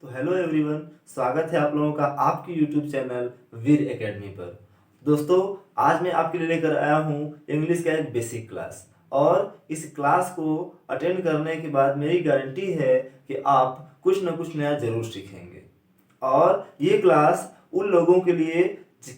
तो hello everyone, स्वागत है आप लोगों का आपकी यूट्यूब चैनल वीर एकेडमी पर। दोस्तों, आज मैं आपके लिए लेकर आया हूँ इंग्लिश का एक बेसिक क्लास। और इस क्लास को अटेंड करने के बाद मेरी गारंटी है कि आप कुछ न कुछ नया ज़रूर सीखेंगे। और ये क्लास उन लोगों के लिए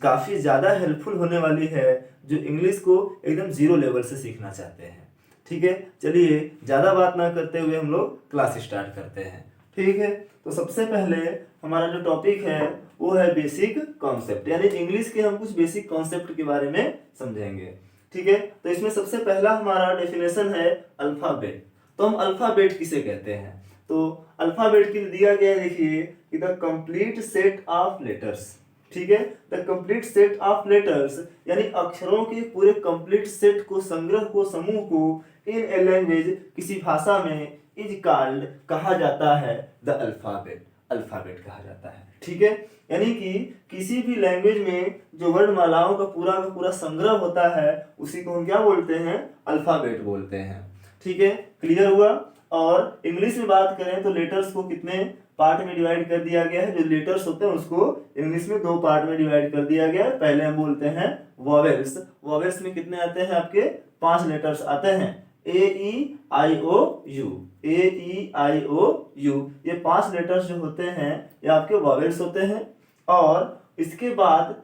काफ़ी ज़्यादा हेल्पफुल होने वाली है जो इंग्लिश को एकदम ज़ीरो लेवल से सीखना चाहते हैं। ठीक है, चलिए ज़्यादा बात ना करते हुए हम लोग क्लास स्टार्ट करते हैं। ठीक है, तो सबसे पहले हमारा जो टॉपिक है वो है बेसिक कॉन्सेप्ट, यानी इंग्लिश के हम कुछ बेसिक कॉन्सेप्ट के बारे में समझेंगे। ठीक है, तो इसमें सबसे पहला हमारा डेफिनेशन है अल्फाबेट। तो हम अल्फाबेट किसे कहते हैं? तो अल्फाबेट के लिए दिया गया है, देखिए कि the complete set of letters. ठीक है, the complete set of letters यानी अक्षरों के पूरे कंप्लीट सेट को, संग्रह को, समूह को इन ए लैंग्वेज किसी भाषा में इज कॉल्ड कहा जाता है द अल्फाबेट। अल्फाबेट कहा जाता है। ठीक है, यानी कि किसी भी लैंग्वेज में जो वर्णमालाओं का पूरा संग्रह होता है उसी को हम क्या बोलते हैं? अल्फाबेट बोलते हैं। ठीक है, क्लियर हुआ। और इंग्लिश में बात करें तो लेटर्स को कितने पार्ट में डिवाइड कर दिया गया है? जो लेटर्स होते हैं उसको इंग्लिश में दो पार्ट में डिवाइड कर दिया गया है। पहले हम बोलते हैं वॉवेल्स। वॉवेल्स में कितने आते हैं? आपके 5 लेटर्स आते हैं। ए ई आई ओ you, A E I O you, ये 5 लेटर्स जो होते हैं ये आपके वॉवेल्स होते हैं। और इसके बाद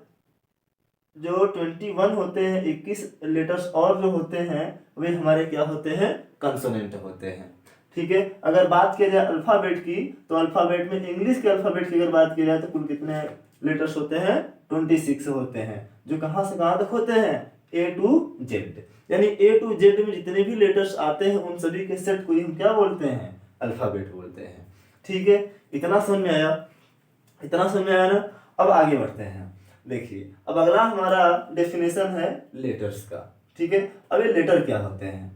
जो 21 होते हैं, 21 लेटर्स और जो होते हैं वे हमारे क्या होते हैं? कंसोनेंट होते हैं। ठीक है, अगर बात किया जाए अल्फाबेट की तो अल्फाबेट में, इंग्लिश के अल्फाबेट की अगर बात की जाए तो कुल कितने लेटर्स होते हैं? 26 होते हैं, जो कहां से कहां तक होते हैं? ए टू जेड। यानी ए टू जेड में जितने भी लेटर्स आते हैं उन सभी के सेट को ही हम क्या बोलते हैं? अल्फाबेट बोलते हैं। ठीक है, इतना समझ में आया? इतना समझ में आया ना? अब आगे बढ़ते हैं। देखिए, अब अगला हमारा डेफिनेशन है लेटर्स का। ठीक है, अब ये लेटर क्या होते हैं?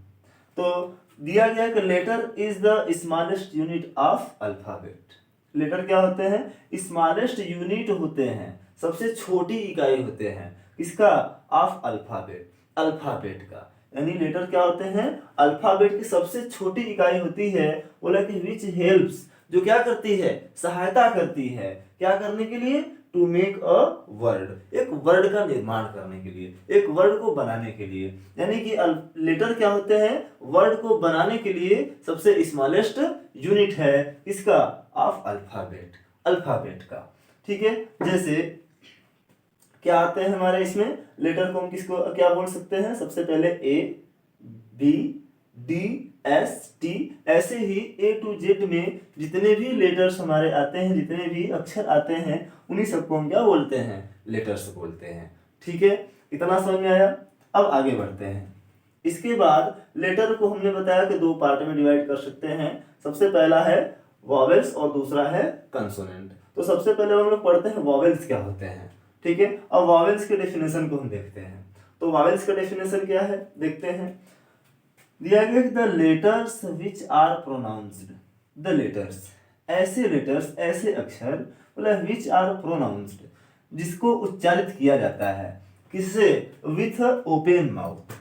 तो दिया गया कि letter is the smallest unit of alphabet. Letter क्या होते हैं? स्मॉलेस्ट यूनिट होते हैं, सबसे छोटी इकाई होते हैं। किसका? ऑफ अल्फाबेट, अल्फाबेट का। यानी लेटर क्या होते हैं? अल्फाबेट की सबसे छोटी इकाई होती है। बोला कि विच हेल्प्स, जो क्या करती है? सहायता करती है। क्या करने के लिए? टू मेक अ वर्ड, एक वर्ड का निर्माण करने के लिए, एक वर्ड को बनाने के लिए। यानी कि लेटर क्या होते हैं? वर्ड को बनाने के लिए सबसे स्मॉलेस्ट यूनिट है। इसका? ऑफ अल्फाबेट, अल्फाबेट का। ठीक है, जैसे क्या आते हैं हमारे इसमें? लेटर को हम किसको क्या बोल सकते हैं? सबसे पहले ए, बी, डी, एस, टी। ऐसे ही ए टू जेड में जितने भी लेटर्स हमारे आते हैं, जितने भी अक्षर आते हैं, उन्हीं सबको हम क्या बोलते हैं? लेटर्स बोलते हैं। ठीक है, इतना समझ में आया? अब आगे बढ़ते हैं। इसके बाद लेटर को हमने बताया कि दो पार्ट में डिवाइड कर सकते हैं। सबसे पहला है वॉवेल्स और दूसरा है कंसोनेंट। तो सबसे पहले हम लोग पढ़ते हैं वॉवेल्स क्या होते हैं। ठीक है, अब वॉवेल्स के डेफिनेशन को हम देखते हैं। तो वॉवेल्स का डेफिनेशन क्या है देखते हैं। दिया गया the letters which are pronounced. The letters, ऐसे लेटर्स, ऐसे अक्षर, मतलब विच आर प्रोनाउंस्ड, जिसको उच्चारित किया जाता है। किससे? विथ ओपन माउथ,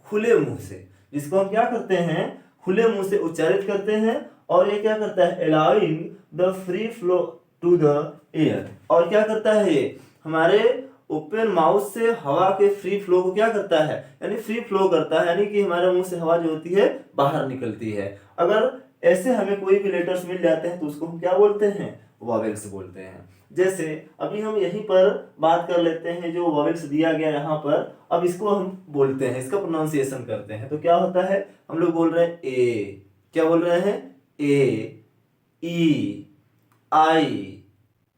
खुले मुंह से। जिसको हम क्या करते हैं? खुले मुंह से उच्चारित करते हैं। और ये क्या करता है? Allowing the free flow to the air. और क्या करता है ये? हमारे ओपन माउथ से हवा के फ्री फ्लो को क्या करता है? यानी फ्री फ्लो करता है, यानी कि हमारे मुंह से हवा जो होती है बाहर निकलती है। अगर ऐसे हमें कोई भी लेटर्स मिल जाते हैं तो उसको हम क्या बोलते हैं? वॉवेल्स बोलते हैं। जैसे अभी हम यहीं पर बात कर लेते हैं, जो वॉवेल्स दिया गया यहाँ पर, अब इसको हम बोलते हैं, इसका प्रोनाउंसिएशन करते हैं। तो क्या होता है? हम लोग बोल रहे हैं ए। क्या बोल रहे हैं? ए, ई, आई,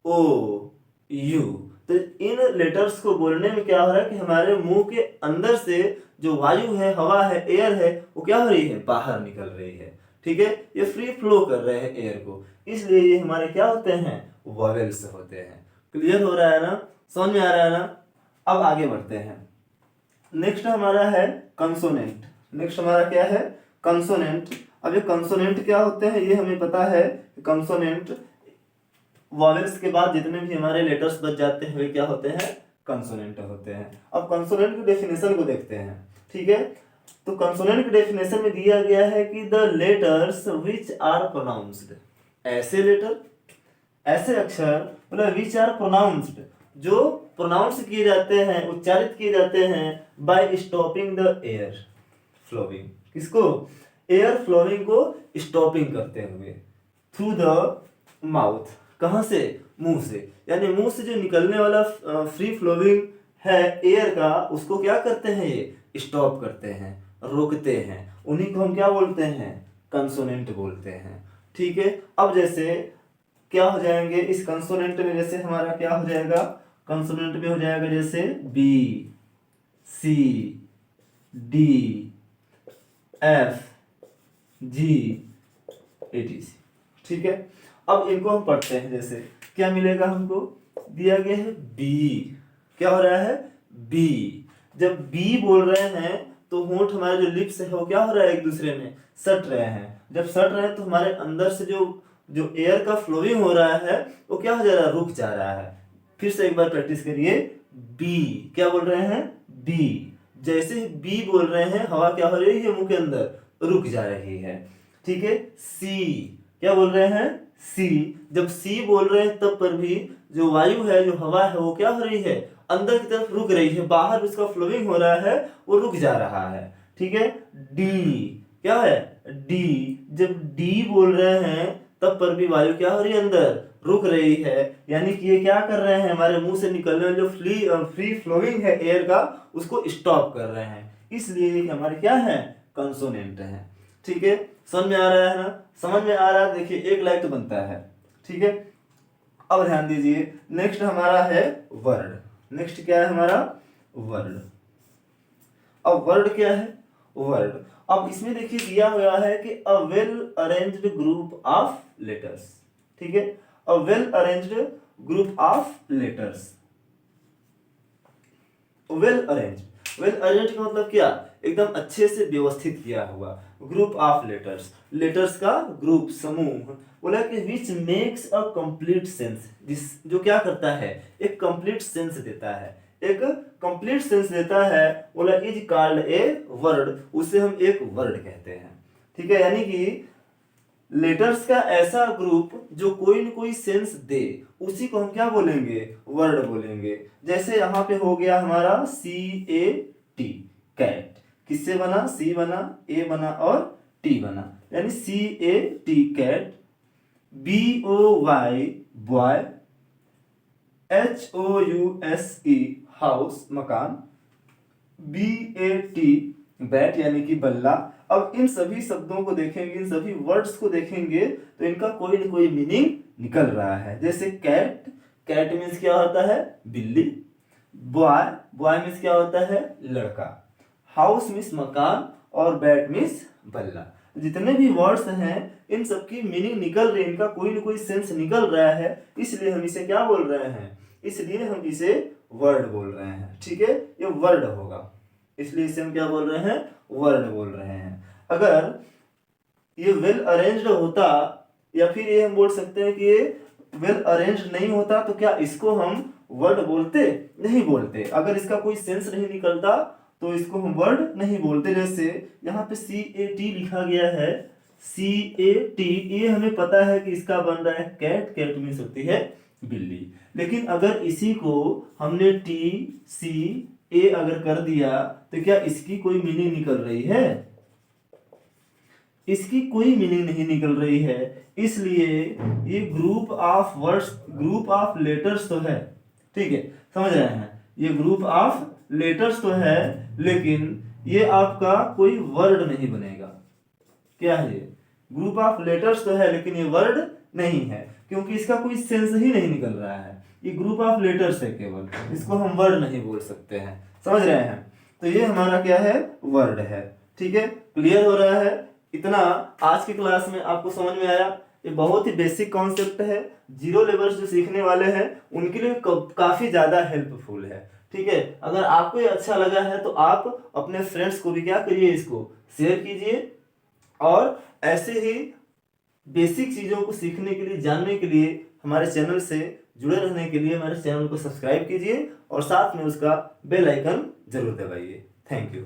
ओ, यू। तो इन लेटर्स को बोलने में क्या हो रहा है कि हमारे मुंह के अंदर से जो वायु है, हवा है, एयर है, वो क्या हो रही है? बाहर निकल रही है। ठीक है, ये फ्री फ्लो कर रहे हैं एयर को, इसलिए ये हमारे क्या होते हैं? वॉवेल्स होते हैं। क्लियर हो रहा है ना? समझ में आ रहा है ना? अब आगे बढ़ते हैं। नेक्स्ट हमारा है कंसोनेंट। नेक्स्ट हमारा क्या है? कंसोनेंट। अब ये कंसोनेंट क्या होते हैं ये हमें पता है। कंसोनेंट, वॉवेल्स के बाद जितने भी हमारे लेटर्स बच जाते हैं वे क्या होते हैं? कंसोनेंट होते हैं। अब कंसोनेंट की डेफिनेशन को देखते हैं। ठीक है, तो कंसोनेंट के डेफिनेशन में दिया गया है कि the letters which are pronounced, ऐसे लेटर ऐसे अक्षर मतलब विच आर प्रोनाउंस्ड, जो प्रोनाउंस किए जाते हैं, उच्चारित किए जाते हैं by stopping the air flowing. किसको? एयर फ्लोइंग को स्टॉपिंग करते हुए थ्रू द माउथ। कहाँ से? मुंह से। यानी मुंह से जो निकलने वाला फ्री फ्लोइंग है एयर का, उसको क्या करते हैं? ये स्टॉप करते हैं, रोकते हैं। उन्हीं को हम क्या बोलते हैं? कंसोनेंट बोलते हैं। ठीक है। अब जैसे क्या हो जाएंगे इस कंसोनेंट में? जैसे हमारा क्या हो जाएगा कंसोनेंट में? हो जाएगा जैसे बी, सी, डी, एफ, जी, एटीसी। ठीक है। अब इनको हम पढ़ते हैं। जैसे क्या मिलेगा हमको? दिया गया है बी। क्या हो रहा है? बी। जब बी बोल रहे हैं तो होंठ हमारे जो लिप्स है वो क्या हो रहा है? एक दूसरे में सट रहे हैं। जब सट रहे हैं तो हमारे अंदर से जो जो एयर का फ्लोइंग हो रहा है वो क्या हो जा रहा है? रुक जा रहा है। फिर से एक बार प्रैक्टिस करिए। बी। क्या बोल रहे हैं? बी। जैसे ही बी बोल रहे हैं हवा क्या हो रही है? मुंह के अंदर रुक जा रही है। ठीक है। सी। क्या बोल रहे हैं? सी। जब सी बोल रहे हैं तब पर भी जो वायु है, जो हवा है, वो क्या हो रही है? अंदर की तरफ रुक रही है, बाहर उसका फ्लोइंग हो रहा है, वो रुक जा रहा है। ठीक है। डी। क्या है? डी। जब डी बोल रहे हैं तब पर भी वायु क्या हो रही है? अंदर रुक रही है। यानी कि ये क्या कर रहे हैं? हमारे मुंह से निकलने वाले जो फ्री फ्लोइंग है एयर का, उसको स्टॉप कर रहे हैं। इसलिए ये हमारे क्या है? कंसोनेंट है। ठीक है। समझ में आ रहा है ना? समझ में आ रहा है। देखिए एक लाइक तो बनता है। ठीक है। अब ध्यान दीजिए, नेक्स्ट हमारा है वर्ड। नेक्स्ट क्या है हमारा? वर्ड। अब वर्ड क्या है? वर्ड। अब इसमें देखिए दिया हुआ है कि a well arranged group of letters. ठीक है। A well arranged group of letters. Well arrange. Well arrange का मतलब क्या? एकदम अच्छे से व्यवस्थित किया हुआ। ग्रुप ऑफ लेटर्स, लेटर्स का ग्रुप, समूह। बोला कि which makes a complete sense, जिस जो क्या करता है? एक कंप्लीट सेंस देता है, एक कंप्लीट सेंस देता है। बोला इज कॉल्ड ए वर्ड, उसे हम एक वर्ड कहते हैं। ठीक है। यानी कि लेटर्स का ऐसा ग्रुप जो कोई न कोई सेंस दे, उसी को हम क्या बोलेंगे? वर्ड बोलेंगे। जैसे यहाँ पे हो गया हमारा CAT, कैट। किससे बना? C बना, A बना और T बना। यानी CAT cat. BOY boy. HOUSE house, मकान। BAT बैट यानी कि बल्ला। अब इन सभी शब्दों को देखेंगे, इन सभी वर्ड्स को देखेंगे तो इनका कोई न कोई मीनिंग निकल रहा है। जैसे कैट, कैट मीन्स क्या होता है? बिल्ली। बॉय, बॉय मीन्स क्या होता है? लड़का। हाउस मीन्स मकान और बैट मीन्स बल्ला। जितने भी वर्ड्स हैं इन सबकी मीनिंग निकल रही है, इनका कोई न कोई सेंस निकल रहा है। इसलिए हम इसे क्या बोल रहे हैं? इसलिए हम इसे वर्ड बोल रहे हैं। ठीक है। ये वर्ड होगा, इसलिए इसे हम क्या बोल रहे हैं? वर्ड बोल रहे हैं। अगर ये वेल अरेंज्ड होता, या फिर ये हम बोल सकते हैं कि ये वेल अरेंज्ड नहीं होता, तो क्या इसको हम वर्ड बोलते? नहीं बोलते। अगर इसका कोई सेंस नहीं निकलता तो इसको हम वर्ड नहीं बोलते। जैसे यहाँ पे CAT लिखा गया है, CAT, ये हमें पता है कि इसका बन रहा है कैट। कैट मीन्स होती है बिल्ली। लेकिन अगर इसी को हमने TCA अगर कर दिया तो क्या इसकी कोई मीनिंग निकल रही है? इसकी कोई मीनिंग नहीं निकल रही है। इसलिए ये group of words, group of letters तो है। ठीक है। समझ रहे हैं? ये ग्रुप ऑफ लेटर्स तो है, लेकिन ये आपका कोई वर्ड नहीं बनेगा। क्या है? ये ग्रुप ऑफ लेटर्स तो है लेकिन ये वर्ड नहीं है, क्योंकि इसका कोई सेंस ही नहीं निकल रहा है। ये ग्रुप ऑफ लेटर्स है केवल, इसको हम वर्ड नहीं बोल सकते हैं। समझ रहे हैं? तो ये हमारा क्या है? वर्ड है। ठीक है। क्लियर हो रहा है? इतना आज की क्लास में आपको समझ में आया? ये बहुत ही बेसिक कॉन्सेप्ट है। जीरो लेवल्स जो सीखने वाले हैं उनके लिए काफी ज्यादा हेल्पफुल है। ठीक है। अगर आपको ये अच्छा लगा है तो आप अपने फ्रेंड्स को भी क्या करिए? इसको शेयर कीजिए। और ऐसे ही बेसिक चीज़ों को सीखने के लिए, जानने के लिए, हमारे चैनल से जुड़े रहने के लिए हमारे चैनल को सब्सक्राइब कीजिए और साथ में उसका बेल आइकन जरूर दबाइए। Thank you.